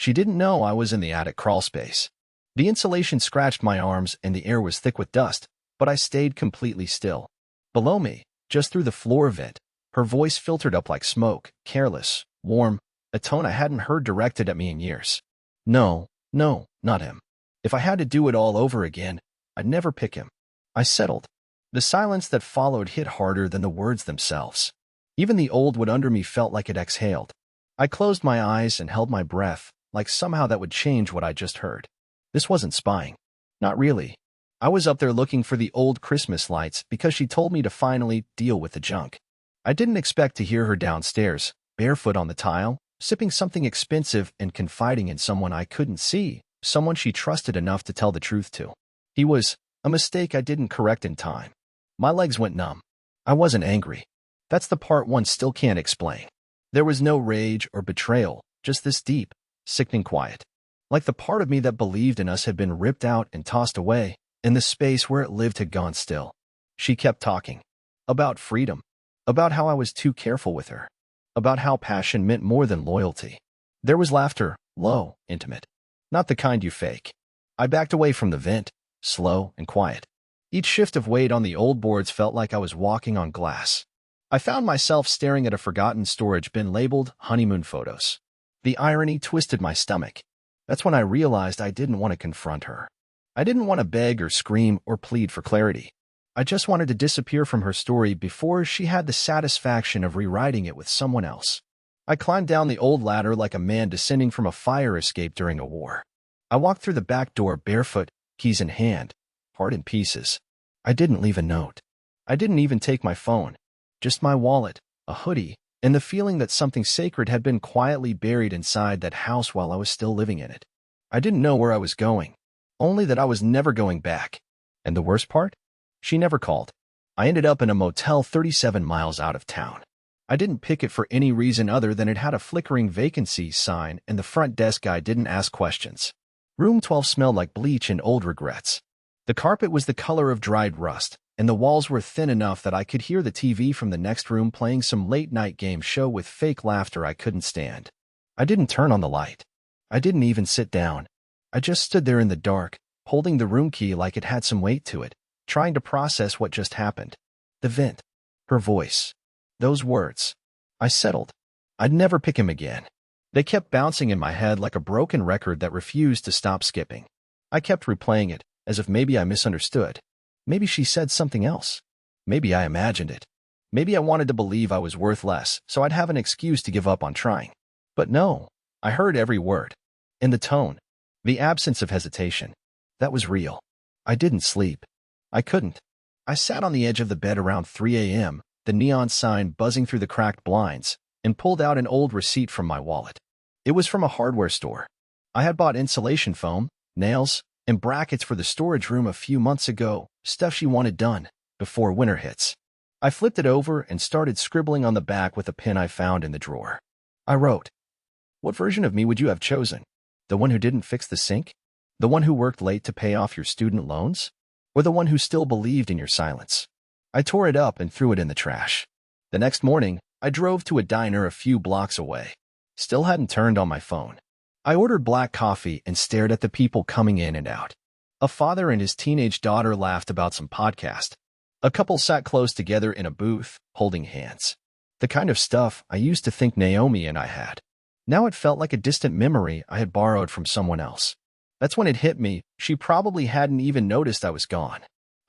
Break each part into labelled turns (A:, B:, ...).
A: She didn't know I was in the attic crawl space. The insulation scratched my arms and the air was thick with dust, but I stayed completely still. Below me, just through the floor vent, her voice filtered up like smoke, careless, warm, a tone I hadn't heard directed at me in years. No, no, not him. If I had to do it all over again, I'd never pick him. I settled. The silence that followed hit harder than the words themselves. Even the old wood under me felt like it exhaled. I closed my eyes and held my breath, like somehow that would change what I just heard. This wasn't spying. Not really. I was up there looking for the old Christmas lights because she told me to finally deal with the junk. I didn't expect to hear her downstairs, barefoot on the tile, sipping something expensive and confiding in someone I couldn't see, someone she trusted enough to tell the truth to. He was a mistake I didn't correct in time. My legs went numb. I wasn't angry. That's the part one still can't explain. There was no rage or betrayal, just this deep, sickening quiet. Like the part of me that believed in us had been ripped out and tossed away, and the space where it lived had gone still. She kept talking. About freedom. About how I was too careful with her. About how passion meant more than loyalty. There was laughter, low, intimate. Not the kind you fake. I backed away from the vent, slow and quiet. Each shift of weight on the old boards felt like I was walking on glass. I found myself staring at a forgotten storage bin labeled honeymoon photos. The irony twisted my stomach. That's when I realized I didn't want to confront her. I didn't want to beg or scream or plead for clarity. I just wanted to disappear from her story before she had the satisfaction of rewriting it with someone else. I climbed down the old ladder like a man descending from a fire escape during a war. I walked through the back door barefoot, keys in hand, heart in pieces. I didn't leave a note. I didn't even take my phone. Just my wallet, a hoodie, and the feeling that something sacred had been quietly buried inside that house while I was still living in it. I didn't know where I was going, only that I was never going back. And the worst part? She never called. I ended up in a motel 37 miles out of town. I didn't pick it for any reason other than it had a flickering vacancy sign and the front desk guy didn't ask questions. Room 12 smelled like bleach and old regrets. The carpet was the color of dried rust, and the walls were thin enough that I could hear the TV from the next room playing some late-night game show with fake laughter I couldn't stand. I didn't turn on the light. I didn't even sit down. I just stood there in the dark, holding the room key like it had some weight to it, trying to process what just happened. The vent. Her voice. Those words. I settled. I'd never pick him again. They kept bouncing in my head like a broken record that refused to stop skipping. I kept replaying it, as if maybe I misunderstood. Maybe she said something else. Maybe I imagined it. Maybe I wanted to believe I was worth less, so I'd have an excuse to give up on trying. But no, I heard every word. In the tone. The absence of hesitation. That was real. I didn't sleep. I couldn't. I sat on the edge of the bed around 3 a.m., the neon sign buzzing through the cracked blinds, and pulled out an old receipt from my wallet. It was from a hardware store. I had bought insulation foam, nails, and brackets for the storage room a few months ago, stuff she wanted done, before winter hits. I flipped it over and started scribbling on the back with a pen I found in the drawer. I wrote, "What version of me would you have chosen? The one who didn't fix the sink? The one who worked late to pay off your student loans? Or the one who still believed in your silence?" I tore it up and threw it in the trash. The next morning, I drove to a diner a few blocks away. Still hadn't turned on my phone. I ordered black coffee and stared at the people coming in and out. A father and his teenage daughter laughed about some podcast. A couple sat close together in a booth, holding hands. The kind of stuff I used to think Naomi and I had. Now it felt like a distant memory I had borrowed from someone else. That's when it hit me, she probably hadn't even noticed I was gone.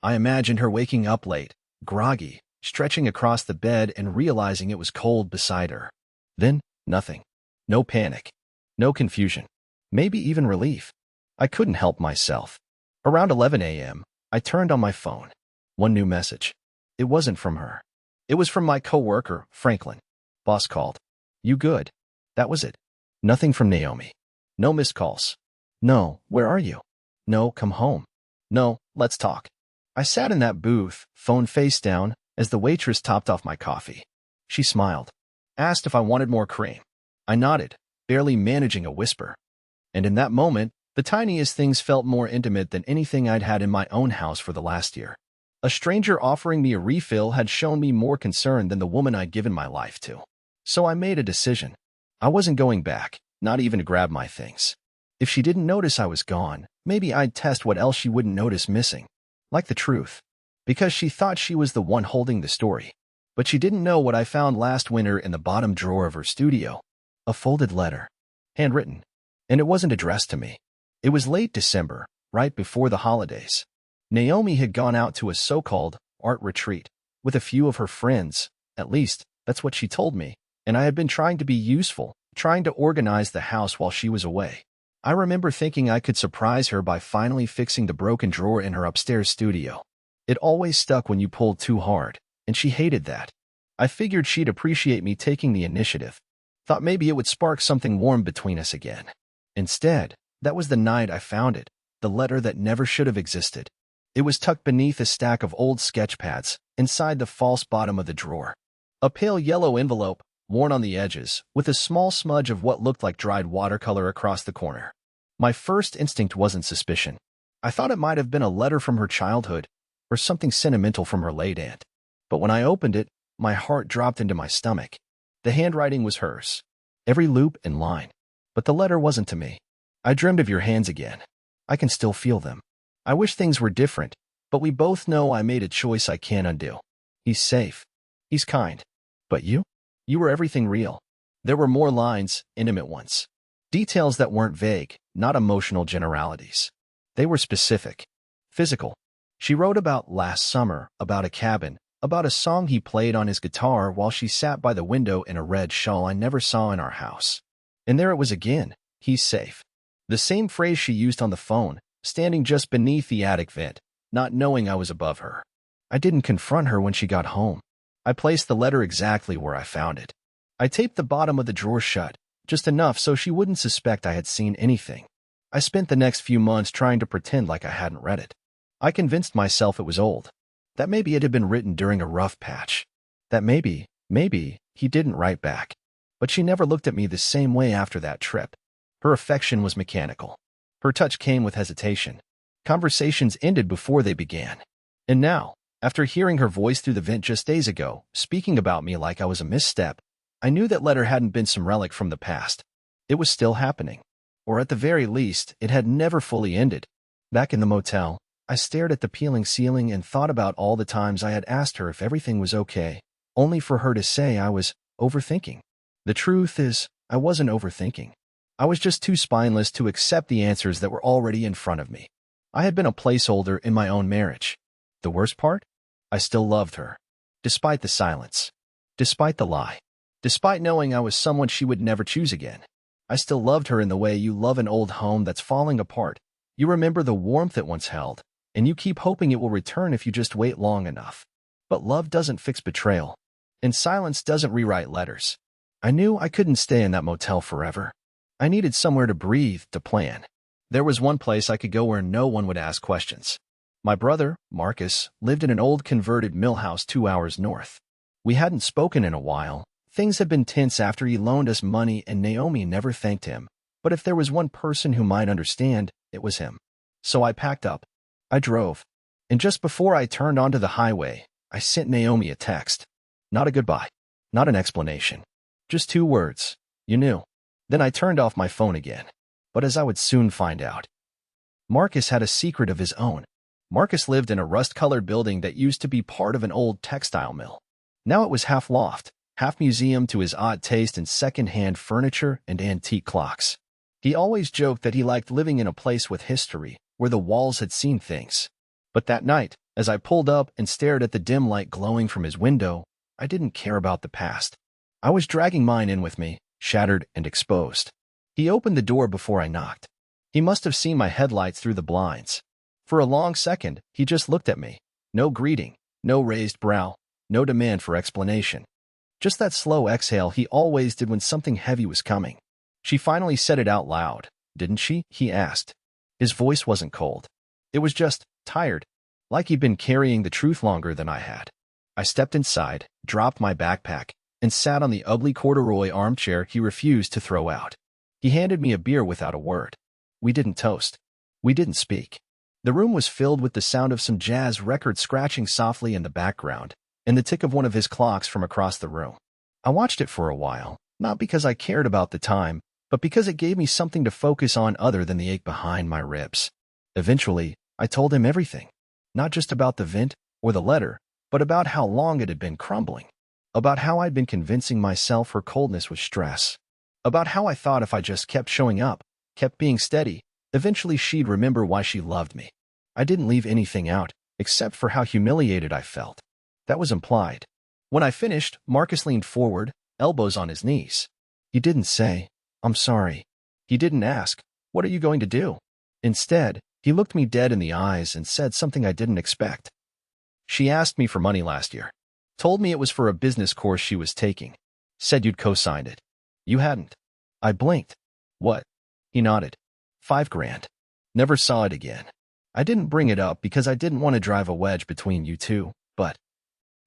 A: I imagined her waking up late, groggy, stretching across the bed and realizing it was cold beside her. Then, nothing. No panic. No confusion. Maybe even relief. I couldn't help myself. Around 11 a.m., I turned on my phone. One new message. It wasn't from her. It was from my coworker, Franklin. Boss called. "You good?" That was it. Nothing from Naomi. No missed calls. No, "Where are you?" No, "Come home." No, "Let's talk." I sat in that booth, phone face down, as the waitress topped off my coffee. She smiled. Asked if I wanted more cream. I nodded, barely managing a whisper. And in that moment, the tiniest things felt more intimate than anything I'd had in my own house for the last year. A stranger offering me a refill had shown me more concern than the woman I'd given my life to. So I made a decision. I wasn't going back, not even to grab my things. If she didn't notice I was gone, maybe I'd test what else she wouldn't notice missing. Like the truth. Because she thought she was the one holding the story. But she didn't know what I found last winter in the bottom drawer of her studio. A folded letter. Handwritten. And it wasn't addressed to me. It was late December, right before the holidays. Naomi had gone out to a so-called art retreat with a few of her friends. At least, that's what she told me. And I had been trying to be useful, trying to organize the house while she was away. I remember thinking I could surprise her by finally fixing the broken drawer in her upstairs studio. It always stuck when you pulled too hard, and she hated that. I figured she'd appreciate me taking the initiative. Thought maybe it would spark something warm between us again. Instead, that was the night I found it, the letter that never should have existed. It was tucked beneath a stack of old sketch pads, inside the false bottom of the drawer. A pale yellow envelope, worn on the edges, with a small smudge of what looked like dried watercolor across the corner. My first instinct wasn't suspicion. I thought it might have been a letter from her childhood, or something sentimental from her late aunt. But when I opened it, my heart dropped into my stomach. The handwriting was hers. Every loop and line. But the letter wasn't to me. I dreamed of your hands again. I can still feel them. I wish things were different, but we both know I made a choice I can't undo. He's safe. He's kind. But you? You were everything real. There were more lines, intimate ones. Details that weren't vague, not emotional generalities. They were specific. Physical. She wrote about last summer, about a cabin, about a song he played on his guitar while she sat by the window in a red shawl I never saw in our house. And there it was again. He's safe. The same phrase she used on the phone, standing just beneath the attic vent, not knowing I was above her. I didn't confront her when she got home. I placed the letter exactly where I found it. I taped the bottom of the drawer shut, just enough so she wouldn't suspect I had seen anything. I spent the next few months trying to pretend like I hadn't read it. I convinced myself it was old. That maybe it had been written during a rough patch. That maybe he didn't write back. But she never looked at me the same way after that trip. Her affection was mechanical. Her touch came with hesitation. Conversations ended before they began. And now, after hearing her voice through the vent just days ago, speaking about me like I was a misstep, I knew that letter hadn't been some relic from the past. It was still happening. Or at the very least, it had never fully ended. Back in the motel, I stared at the peeling ceiling and thought about all the times I had asked her if everything was okay, only for her to say I was overthinking. The truth is, I wasn't overthinking. I was just too spineless to accept the answers that were already in front of me. I had been a placeholder in my own marriage. The worst part? I still loved her. Despite the silence. Despite the lie. Despite knowing I was someone she would never choose again. I still loved her in the way you love an old home that's falling apart. You remember the warmth it once held, and you keep hoping it will return if you just wait long enough. But love doesn't fix betrayal, and silence doesn't rewrite letters. I knew I couldn't stay in that motel forever. I needed somewhere to breathe, to plan. There was one place I could go where no one would ask questions. My brother, Marcus, lived in an old converted mill house 2 hours north. We hadn't spoken in a while. Things had been tense after he loaned us money and Naomi never thanked him. But if there was one person who might understand, it was him. So I packed up. I drove. And just before I turned onto the highway, I sent Naomi a text. Not a goodbye. Not an explanation. Just 2 words. You knew. Then I turned off my phone again. But as I would soon find out, Marcus had a secret of his own. Marcus lived in a rust-colored building that used to be part of an old textile mill. Now it was half loft, half museum to his odd taste in second-hand furniture and antique clocks. He always joked that he liked living in a place with history, where the walls had seen things. But that night, as I pulled up and stared at the dim light glowing from his window, I didn't care about the past. I was dragging mine in with me, shattered and exposed. He opened the door before I knocked. He must have seen my headlights through the blinds. For a long second, he just looked at me. No greeting, no raised brow, no demand for explanation. Just that slow exhale he always did when something heavy was coming. She finally said it out loud, didn't she? He asked. His voice wasn't cold. It was just tired, like he'd been carrying the truth longer than I had. I stepped inside, dropped my backpack, and sat on the ugly corduroy armchair he refused to throw out. He handed me a beer without a word. We didn't toast. We didn't speak. The room was filled with the sound of some jazz record scratching softly in the background, and the tick of one of his clocks from across the room. I watched it for a while, not because I cared about the time, but because it gave me something to focus on other than the ache behind my ribs. Eventually, I told him everything, not just about the vent or the letter, but about how long it had been crumbling, about how I'd been convincing myself her coldness was stress, about how I thought if I just kept showing up, kept being steady, eventually she'd remember why she loved me. I didn't leave anything out, except for how humiliated I felt. That was implied. When I finished, Marcus leaned forward, elbows on his knees. He didn't say, "I'm sorry." He didn't ask, "What are you going to do?" Instead, he looked me dead in the eyes and said something I didn't expect. "She asked me for money last year. Told me it was for a business course she was taking. Said you'd co-signed it. You hadn't." I blinked. "What?" He nodded. $5,000. Never saw it again. I didn't bring it up because I didn't want to drive a wedge between you two, but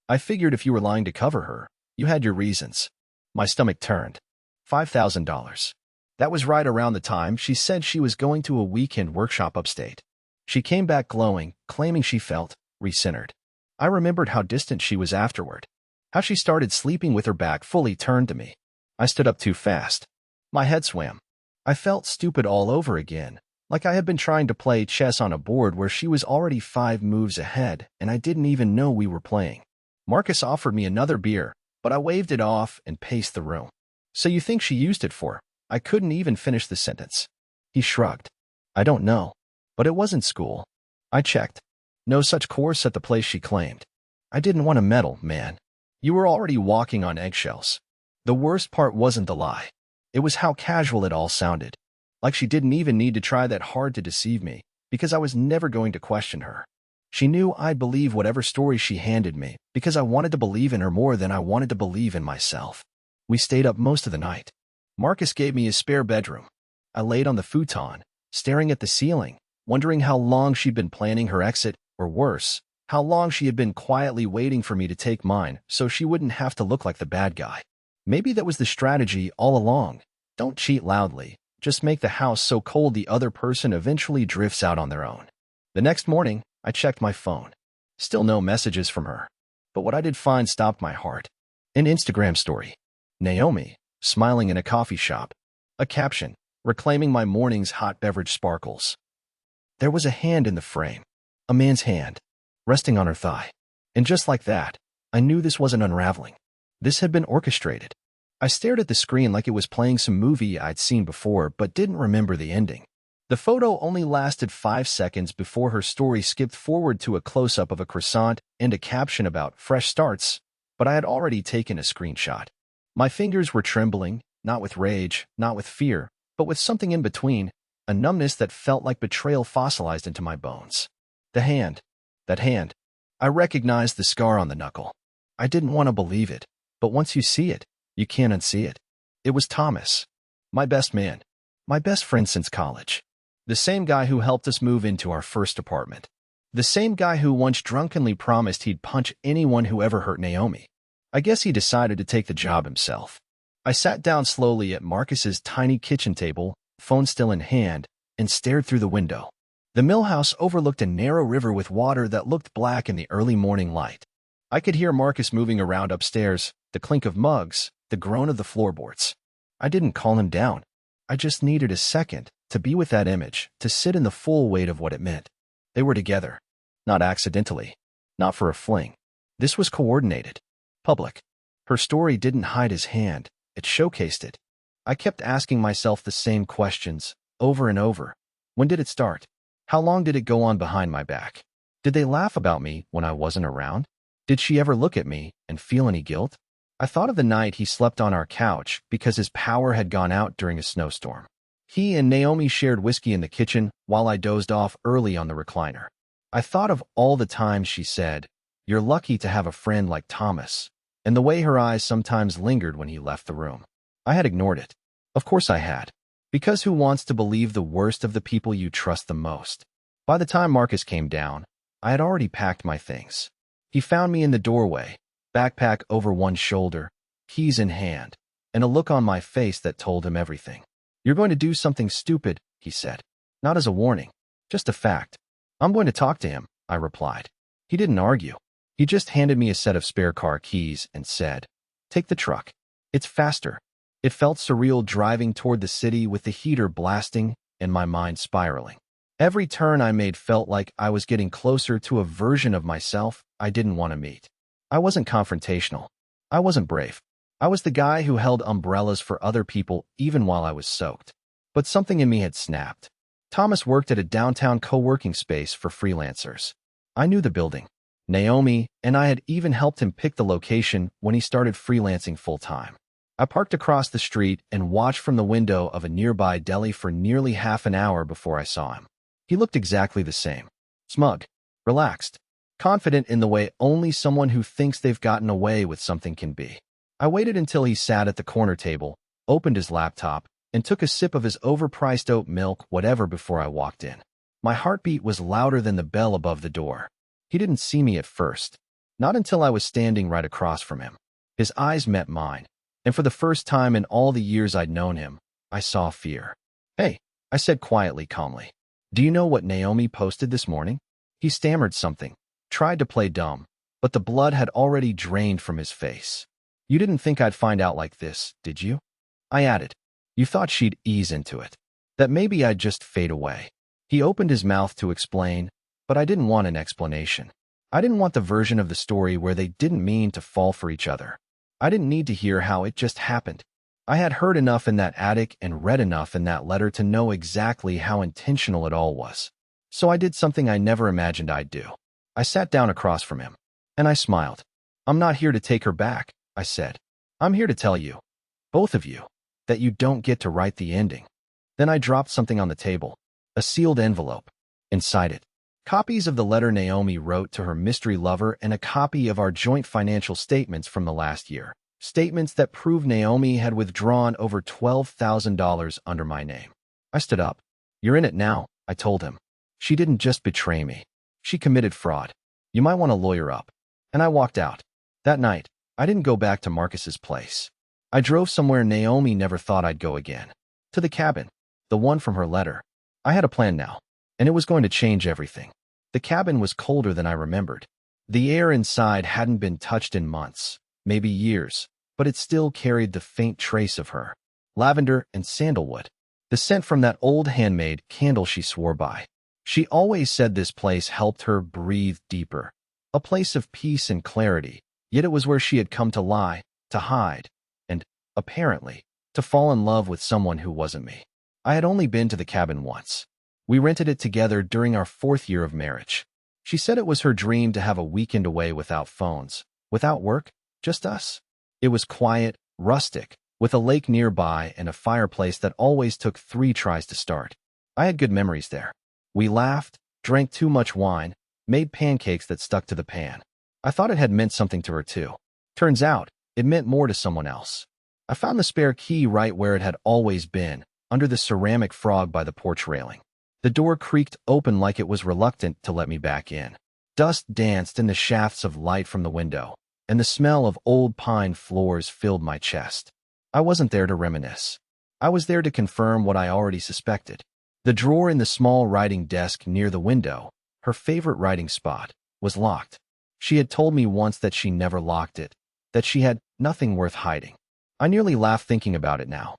A: I figured if you were lying to cover her, you had your reasons. My stomach turned. $5,000. That was right around the time she said she was going to a weekend workshop upstate. She came back glowing, claiming she felt recentered. I remembered how distant she was afterward, how she started sleeping with her back fully turned to me. I stood up too fast. My head swam. I felt stupid all over again, like I had been trying to play chess on a board where she was already 5 moves ahead and I didn't even know we were playing. Marcus offered me another beer, but I waved it off and paced the room. "So you think she used it for?" I couldn't even finish the sentence. He shrugged. "I don't know. But it wasn't school." I checked. No such course at the place she claimed. I didn't want to meddle, man. You were already walking on eggshells. The worst part wasn't the lie. It was how casual it all sounded. Like she didn't even need to try that hard to deceive me, because I was never going to question her. She knew I'd believe whatever story she handed me, because I wanted to believe in her more than I wanted to believe in myself. We stayed up most of the night. Marcus gave me his spare bedroom. I laid on the futon, staring at the ceiling, wondering how long she'd been planning her exit, or worse, how long she had been quietly waiting for me to take mine so she wouldn't have to look like the bad guy. Maybe that was the strategy all along. Don't cheat loudly. Just make the house so cold the other person eventually drifts out on their own. The next morning, I checked my phone. Still no messages from her. But what I did find stopped my heart. An Instagram story. Naomi, smiling in a coffee shop. A caption, reclaiming my morning's hot beverage sparkles. There was a hand in the frame. A man's hand, resting on her thigh. And just like that, I knew this wasn't unraveling. This had been orchestrated. I stared at the screen like it was playing some movie I'd seen before but didn't remember the ending. The photo only lasted 5 seconds before her story skipped forward to a close-up of a croissant and a caption about fresh starts, but I had already taken a screenshot. My fingers were trembling, not with rage, not with fear, but with something in between, a numbness that felt like betrayal fossilized into my bones. The hand. That hand. I recognized the scar on the knuckle. I didn't want to believe it, but once you see it, you can't unsee it. It was Thomas. My best man. My best friend since college. The same guy who helped us move into our first apartment. The same guy who once drunkenly promised he'd punch anyone who ever hurt Naomi. I guess he decided to take the job himself. I sat down slowly at Marcus's tiny kitchen table, phone still in hand, and stared through the window. The mill house overlooked a narrow river with water that looked black in the early morning light. I could hear Marcus moving around upstairs, the clink of mugs, the groan of the floorboards. I didn't call him down. I just needed a second to be with that image, to sit in the full weight of what it meant. They were together. Not accidentally. Not for a fling. This was coordinated. Public. Her story didn't hide his hand. It showcased it. I kept asking myself the same questions, over and over. When did it start? How long did it go on behind my back? Did they laugh about me when I wasn't around? Did she ever look at me and feel any guilt? I thought of the night he slept on our couch because his power had gone out during a snowstorm. He and Naomi shared whiskey in the kitchen while I dozed off early on the recliner. I thought of all the times she said, "You're lucky to have a friend like Thomas," and the way her eyes sometimes lingered when he left the room. I had ignored it. Of course I had. Because who wants to believe the worst of the people you trust the most? By the time Marcus came down, I had already packed my things. He found me in the doorway, backpack over one shoulder, keys in hand, and a look on my face that told him everything. "You're going to do something stupid," he said. Not as a warning, just a fact. "I'm going to talk to him," I replied. He didn't argue. He just handed me a set of spare car keys and said, "Take the truck. It's faster." It felt surreal driving toward the city with the heater blasting and my mind spiraling. Every turn I made felt like I was getting closer to a version of myself I didn't want to meet. I wasn't confrontational. I wasn't brave. I was the guy who held umbrellas for other people even while I was soaked. But something in me had snapped. Thomas worked at a downtown co-working space for freelancers. I knew the building. Naomi and I had even helped him pick the location when he started freelancing full-time. I parked across the street and watched from the window of a nearby deli for nearly half an hour before I saw him. He looked exactly the same. Smug, relaxed, confident in the way only someone who thinks they've gotten away with something can be. I waited until he sat at the corner table, opened his laptop, and took a sip of his overpriced oat milk whatever before I walked in. My heartbeat was louder than the bell above the door. He didn't see me at first, not until I was standing right across from him. His eyes met mine, and for the first time in all the years I'd known him, I saw fear. "Hey," I said quietly, calmly. "Do you know what Naomi posted this morning?" He stammered something, tried to play dumb, but the blood had already drained from his face. "You didn't think I'd find out like this, did you?" I added. "You thought she'd ease into it, that maybe I'd just fade away." He opened his mouth to explain, but I didn't want an explanation. I didn't want the version of the story where they didn't mean to fall for each other. I didn't need to hear how it just happened. I had heard enough in that attic and read enough in that letter to know exactly how intentional it all was. So I did something I never imagined I'd do. I sat down across from him, and I smiled. "I'm not here to take her back," I said. "I'm here to tell you, both of you, that you don't get to write the ending." Then I dropped something on the table, a sealed envelope. Inside it, copies of the letter Naomi wrote to her mystery lover and a copy of our joint financial statements from the last year. Statements that proved Naomi had withdrawn over $12,000 under my name. I stood up. "You're in it now," I told him. "She didn't just betray me. She committed fraud. You might want to lawyer up." And I walked out. That night, I didn't go back to Marcus's place. I drove somewhere Naomi never thought I'd go again. To the cabin, the one from her letter. I had a plan now, and it was going to change everything. The cabin was colder than I remembered. The air inside hadn't been touched in months, maybe years, but it still carried the faint trace of her. Lavender and sandalwood. The scent from that old handmade candle she swore by. She always said this place helped her breathe deeper. A place of peace and clarity, yet it was where she had come to lie, to hide, and, apparently, to fall in love with someone who wasn't me. I had only been to the cabin once. We rented it together during our 4th year of marriage. She said it was her dream to have a weekend away without phones, without work, just us. It was quiet, rustic, with a lake nearby and a fireplace that always took 3 tries to start. I had good memories there. We laughed, drank too much wine, made pancakes that stuck to the pan. I thought it had meant something to her too. Turns out, it meant more to someone else. I found the spare key right where it had always been, under the ceramic frog by the porch railing. The door creaked open like it was reluctant to let me back in. Dust danced in the shafts of light from the window, and the smell of old pine floors filled my chest. I wasn't there to reminisce. I was there to confirm what I already suspected. The drawer in the small writing desk near the window, her favorite writing spot, was locked. She had told me once that she never locked it, that she had nothing worth hiding. I nearly laughed thinking about it now.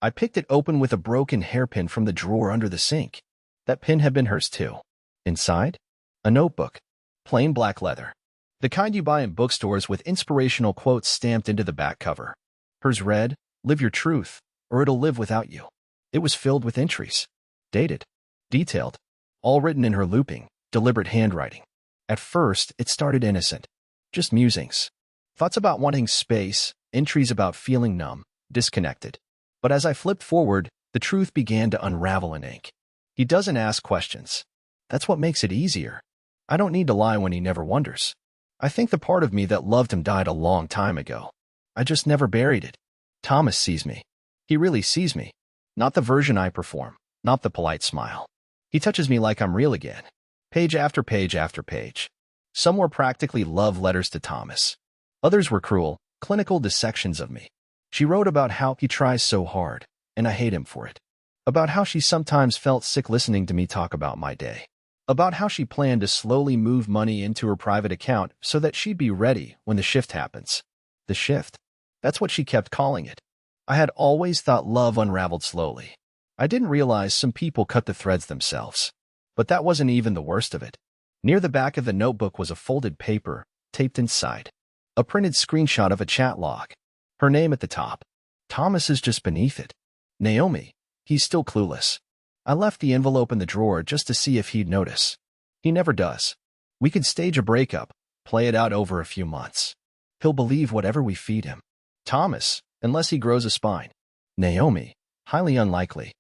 A: I picked it open with a broken hairpin from the drawer under the sink. That pin had been hers too. Inside, a notebook, plain black leather. The kind you buy in bookstores with inspirational quotes stamped into the back cover. Hers read, "Live your truth, or it'll live without you." It was filled with entries. Dated, detailed, all written in her looping, deliberate handwriting. At first, it started innocent. Just musings. Thoughts about wanting space, entries about feeling numb, disconnected. But as I flipped forward, the truth began to unravel in ink. He doesn't ask questions. That's what makes it easier. I don't need to lie when he never wonders. I think the part of me that loved him died a long time ago. I just never buried it. Thomas sees me. He really sees me. Not the version I perform, not the polite smile. He touches me like I'm real again. Page after page after page. Some were practically love letters to Thomas. Others were cruel, clinical dissections of me. She wrote about how he tries so hard, and I hate him for it. About how she sometimes felt sick listening to me talk about my day. About how she planned to slowly move money into her private account so that she'd be ready when the shift happens. The shift. That's what she kept calling it. I had always thought love unraveled slowly. I didn't realize some people cut the threads themselves. But that wasn't even the worst of it. Near the back of the notebook was a folded paper, taped inside. A printed screenshot of a chat log. Her name at the top. Thomas is just beneath it. Naomi. He's still clueless. I left the envelope in the drawer just to see if he'd notice. He never does. We could stage a breakup, play it out over a few months. He'll believe whatever we feed him. Thomas, unless he grows a spine. Naomi, highly unlikely.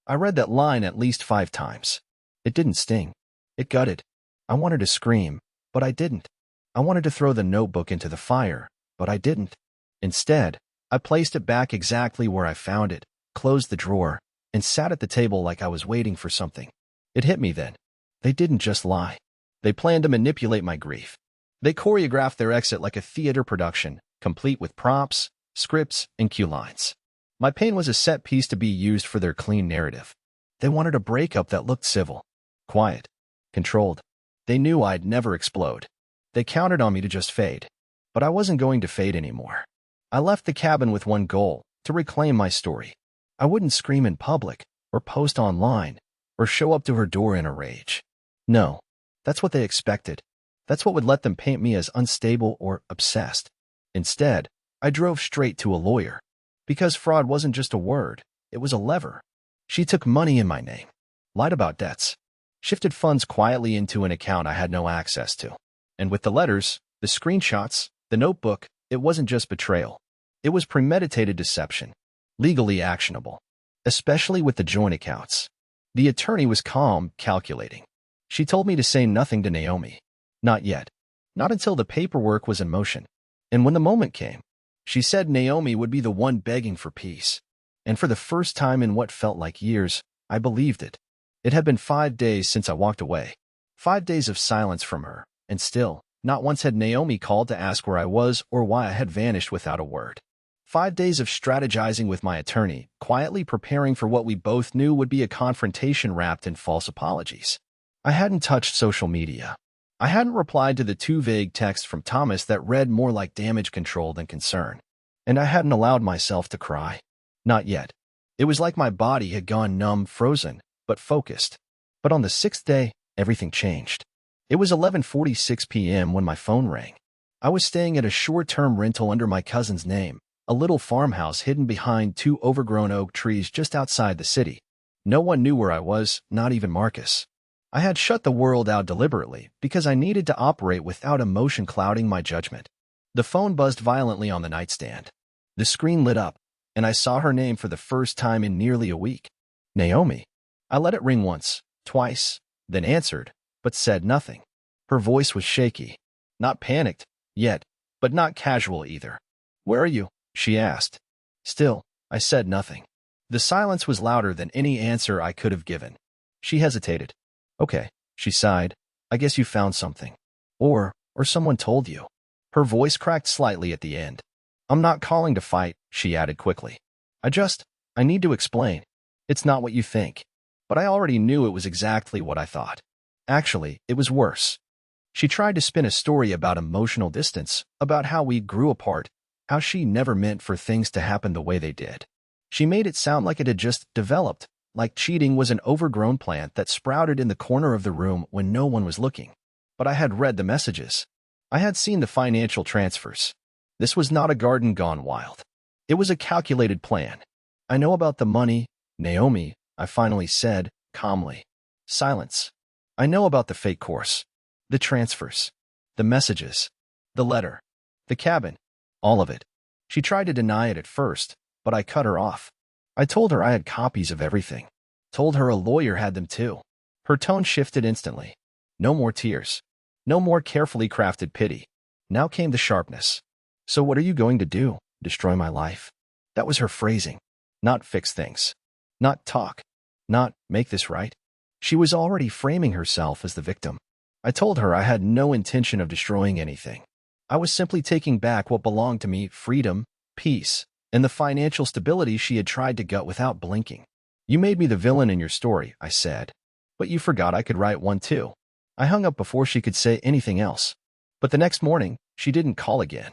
A: I read that line at least 5 times. It didn't sting. It gutted. I wanted to scream, but I didn't. I wanted to throw the notebook into the fire, but I didn't. Instead, I placed it back exactly where I found it, closed the drawer, and sat at the table like I was waiting for something. It hit me then. They didn't just lie. They planned to manipulate my grief. They choreographed their exit like a theater production, complete with props, scripts, and cue lines. My pain was a set piece to be used for their clean narrative. They wanted a breakup that looked civil, quiet, controlled. They knew I'd never explode. They counted on me to just fade. But I wasn't going to fade anymore. I left the cabin with one goal, to reclaim my story. I wouldn't scream in public, or post online, or show up to her door in a rage. No, that's what they expected. That's what would let them paint me as unstable or obsessed. Instead, I drove straight to a lawyer. Because fraud wasn't just a word, it was a lever. She took money in my name, lied about debts, shifted funds quietly into an account I had no access to. And with the letters, the screenshots, the notebook, it wasn't just betrayal. It was premeditated deception, legally actionable, especially with the joint accounts. The attorney was calm, calculating. She told me to say nothing to Naomi. Not yet. Not until the paperwork was in motion. And when the moment came, she said Naomi would be the one begging for peace. And for the first time in what felt like years, I believed it. It had been 5 days since I walked away. 5 days of silence from her, and still, not once had Naomi called to ask where I was or why I had vanished without a word. 5 days of strategizing with my attorney, quietly preparing for what we both knew would be a confrontation wrapped in false apologies. I hadn't touched social media. I hadn't replied to the 2 vague texts from Thomas that read more like damage control than concern. And I hadn't allowed myself to cry. Not yet. It was like my body had gone numb, frozen, but focused. But on the 6th day, everything changed. It was 11:46 p.m. when my phone rang. I was staying at a short-term rental under my cousin's name, a little farmhouse hidden behind 2 overgrown oak trees just outside the city. No one knew where I was, not even Marcus. I had shut the world out deliberately because I needed to operate without emotion clouding my judgment. The phone buzzed violently on the nightstand. The screen lit up, and I saw her name for the first time in nearly a week. Naomi. I let it ring once, twice, then answered, but said nothing. Her voice was shaky. Not panicked, yet, but not casual either. Where are you? She asked. Still, I said nothing. The silence was louder than any answer I could have given. She hesitated. Okay, she sighed. I guess you found something. Or someone told you. Her voice cracked slightly at the end. I'm not calling to fight, she added quickly. I need to explain. It's not what you think. But I already knew it was exactly what I thought. Actually, it was worse. She tried to spin a story about emotional distance, about how we grew apart, how she never meant for things to happen the way they did. She made it sound like it had just developed, like cheating was an overgrown plant that sprouted in the corner of the room when no one was looking. But I had read the messages. I had seen the financial transfers. This was not a garden gone wild. It was a calculated plan. I know about the money, Naomi, I finally said, calmly. Silence. I know about the fake course. The transfers. The messages. The letter. The cabin. All of it. She tried to deny it at first, but I cut her off. I told her I had copies of everything. Told her a lawyer had them too. Her tone shifted instantly. No more tears. No more carefully crafted pity. Now came the sharpness. So what are you going to do? Destroy my life? That was her phrasing. Not fix things. Not talk. Not make this right. She was already framing herself as the victim. I told her I had no intention of destroying anything. I was simply taking back what belonged to me, freedom, peace, and the financial stability she had tried to gut without blinking. You made me the villain in your story, I said. But you forgot I could write one too. I hung up before she could say anything else. But the next morning, she didn't call again.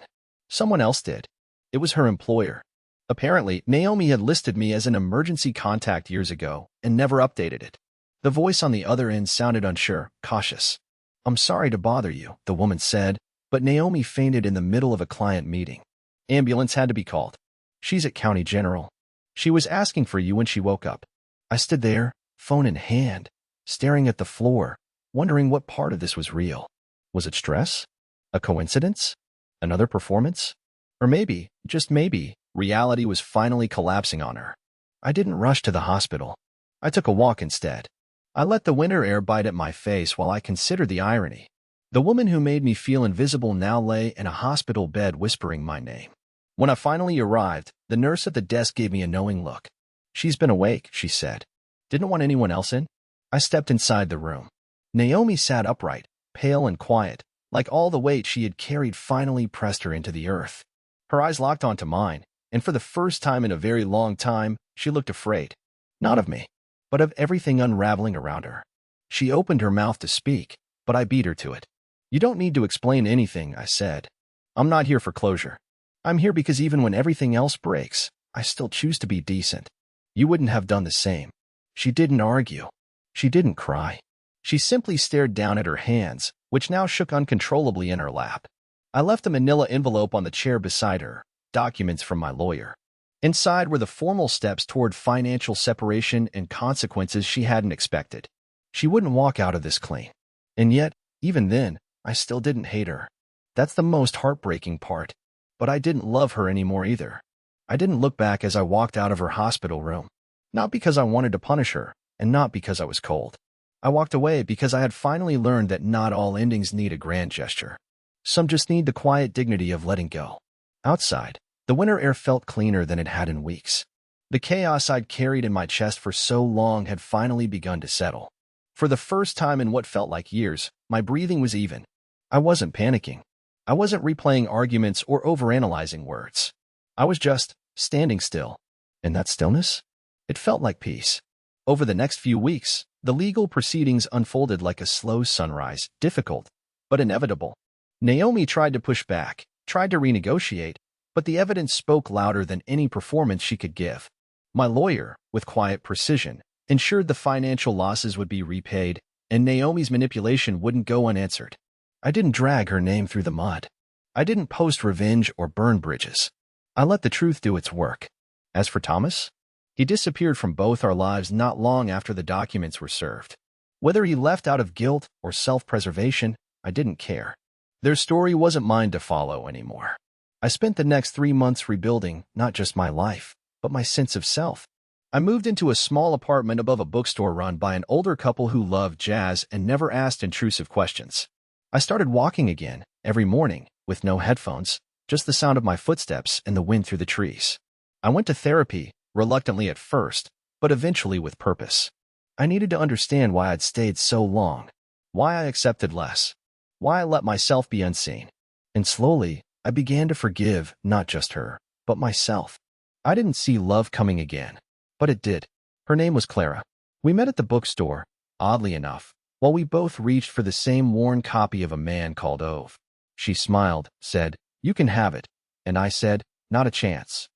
A: Someone else did. It was her employer. Apparently, Naomi had listed me as an emergency contact years ago and never updated it. The voice on the other end sounded unsure, cautious. "I'm sorry to bother you," the woman said, but Naomi fainted in the middle of a client meeting. Ambulance had to be called. "She's at County General. She was asking for you when she woke up." I stood there, phone in hand, staring at the floor, wondering what part of this was real. Was it stress? A coincidence? Another performance? Or maybe, just maybe, reality was finally collapsing on her. I didn't rush to the hospital. I took a walk instead. I let the winter air bite at my face while I considered the irony. The woman who made me feel invisible now lay in a hospital bed whispering my name. When I finally arrived, the nurse at the desk gave me a knowing look. "She's been awake," she said. "Didn't want anyone else in?" I stepped inside the room. Naomi sat upright, pale and quiet, like all the weight she had carried finally pressed her into the earth. Her eyes locked onto mine, and for the first time in a very long time, she looked afraid. Not of me, but of everything unraveling around her. She opened her mouth to speak, but I beat her to it. "You don't need to explain anything," I said. "I'm not here for closure. I'm here because even when everything else breaks, I still choose to be decent. You wouldn't have done the same." She didn't argue. She didn't cry. She simply stared down at her hands, which now shook uncontrollably in her lap. I left a manila envelope on the chair beside her, documents from my lawyer. Inside were the formal steps toward financial separation and consequences she hadn't expected. She wouldn't walk out of this clean. And yet, even then, I still didn't hate her. That's the most heartbreaking part. But I didn't love her anymore either. I didn't look back as I walked out of her hospital room. Not because I wanted to punish her, and not because I was cold. I walked away because I had finally learned that not all endings need a grand gesture. Some just need the quiet dignity of letting go. Outside, the winter air felt cleaner than it had in weeks. The chaos I'd carried in my chest for so long had finally begun to settle. For the first time in what felt like years, my breathing was even. I wasn't panicking. I wasn't replaying arguments or overanalyzing words. I was just standing still. And that stillness? It felt like peace. Over the next few weeks, the legal proceedings unfolded like a slow sunrise, difficult, but inevitable. Naomi tried to push back, tried to renegotiate, but the evidence spoke louder than any performance she could give. My lawyer, with quiet precision, ensured the financial losses would be repaid, and Naomi's manipulation wouldn't go unanswered. I didn't drag her name through the mud. I didn't post revenge or burn bridges. I let the truth do its work. As for Thomas, he disappeared from both our lives not long after the documents were served. Whether he left out of guilt or self-preservation, I didn't care. Their story wasn't mine to follow anymore. I spent the next 3 months rebuilding not just my life, but my sense of self. I moved into a small apartment above a bookstore run by an older couple who loved jazz and never asked intrusive questions. I started walking again, every morning, with no headphones, just the sound of my footsteps and the wind through the trees. I went to therapy, reluctantly at first, but eventually with purpose. I needed to understand why I'd stayed so long, why I accepted less, why I let myself be unseen. And slowly, I began to forgive not just her, but myself. I didn't see love coming again, but it did. Her name was Clara. We met at the bookstore, oddly enough, while we both reached for the same worn copy of A Man Called Ove. She smiled, said, "You can have it." And I said, "Not a chance."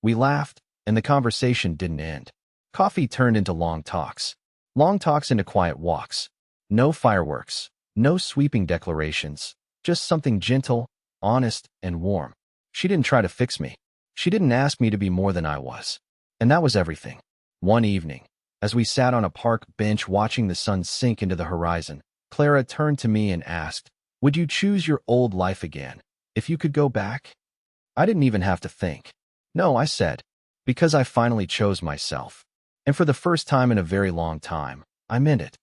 A: We laughed, and the conversation didn't end. Coffee turned into long talks into quiet walks. No fireworks, no sweeping declarations, just something gentle, honest, and warm. She didn't try to fix me. She didn't ask me to be more than I was. And that was everything. One evening, as we sat on a park bench watching the sun sink into the horizon, Clara turned to me and asked, "Would you choose your old life again, if you could go back?" I didn't even have to think. "No," I said, because I finally chose myself. And for the first time in a very long time, I meant it.